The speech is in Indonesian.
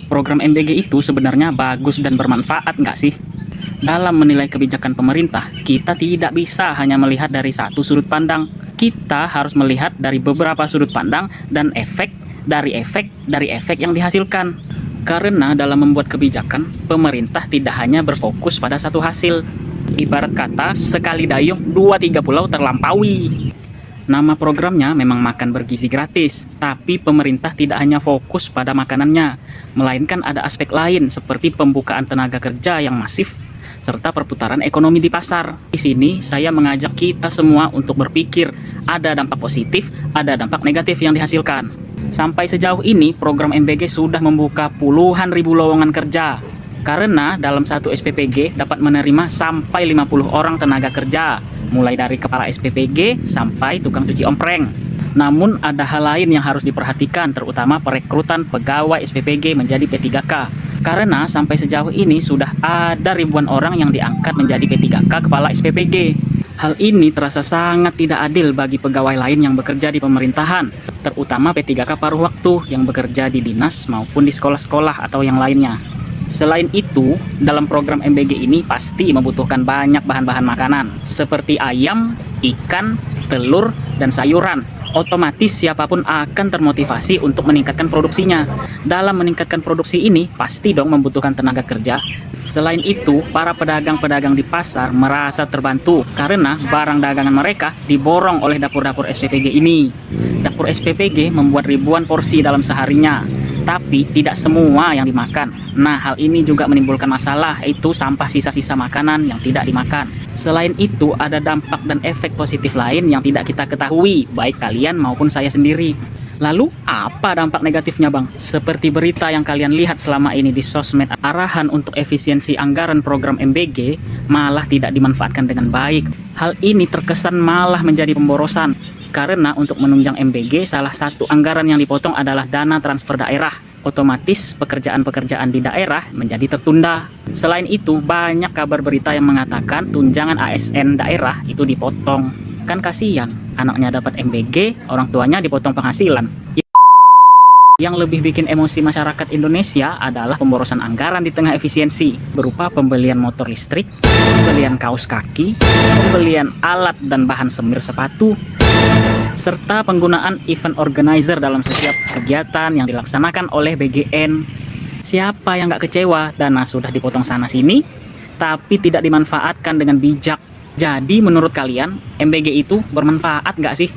Program MBG itu sebenarnya bagus dan bermanfaat nggak sih? Dalam menilai kebijakan pemerintah, kita tidak bisa hanya melihat dari satu sudut pandang. Kita harus melihat dari beberapa sudut pandang dan efek yang dihasilkan. Karena dalam membuat kebijakan, pemerintah tidak hanya berfokus pada satu hasil. Ibarat kata, sekali dayung, 2-3 pulau terlampaui. Nama programnya memang makan bergizi gratis, tapi pemerintah tidak hanya fokus pada makanannya, melainkan ada aspek lain seperti pembukaan tenaga kerja yang masif, serta perputaran ekonomi di pasar. Di sini saya mengajak kita semua untuk berpikir, ada dampak positif, ada dampak negatif yang dihasilkan. Sampai sejauh ini, program MBG sudah membuka puluhan ribu lowongan kerja. Karena dalam satu SPPG dapat menerima sampai 50 orang tenaga kerja, mulai dari kepala SPPG sampai tukang cuci ompreng. Namun ada hal lain yang harus diperhatikan, terutama perekrutan pegawai SPPG menjadi P3K. Karena sampai sejauh ini sudah ada ribuan orang yang diangkat menjadi P3K kepala SPPG. Hal ini terasa sangat tidak adil bagi pegawai lain yang bekerja di pemerintahan, terutama P3K paruh waktu yang bekerja di dinas maupun di sekolah-sekolah atau yang lainnya. Selain itu, dalam program MBG ini pasti membutuhkan banyak bahan-bahan makanan seperti ayam, ikan, telur, dan sayuran. Otomatis siapapun akan termotivasi untuk meningkatkan produksinya. Dalam meningkatkan produksi ini pasti dong membutuhkan tenaga kerja. Selain itu, para pedagang-pedagang di pasar merasa terbantu karena barang dagangan mereka diborong oleh dapur-dapur SPPG ini. Dapur SPPG membuat ribuan porsi dalam seharinya, tapi tidak semua yang dimakan. Nah, hal ini juga menimbulkan masalah, yaitu sampah sisa-sisa makanan yang tidak dimakan. Selain itu, ada dampak dan efek positif lain yang tidak kita ketahui, baik kalian maupun saya sendiri. Lalu, apa dampak negatifnya, Bang? Seperti berita yang kalian lihat selama ini di sosmed, arahan untuk efisiensi anggaran program MBG malah tidak dimanfaatkan dengan baik. Hal ini terkesan malah menjadi pemborosan. Karena untuk menunjang MBG, salah satu anggaran yang dipotong adalah dana transfer daerah. Otomatis pekerjaan-pekerjaan di daerah menjadi tertunda. Selain itu, banyak kabar berita yang mengatakan tunjangan ASN daerah itu dipotong. Kan kasihan, anaknya dapat MBG, orang tuanya dipotong penghasilan. Yang lebih bikin emosi masyarakat Indonesia adalah pemborosan anggaran di tengah efisiensi, berupa pembelian motor listrik, pembelian kaos kaki, pembelian alat dan bahan semir sepatu, serta penggunaan event organizer dalam setiap kegiatan yang dilaksanakan oleh BGN. Siapa yang nggak kecewa? Dana sudah dipotong sana-sini, tapi tidak dimanfaatkan dengan bijak. Jadi menurut kalian, MBG itu bermanfaat nggak sih?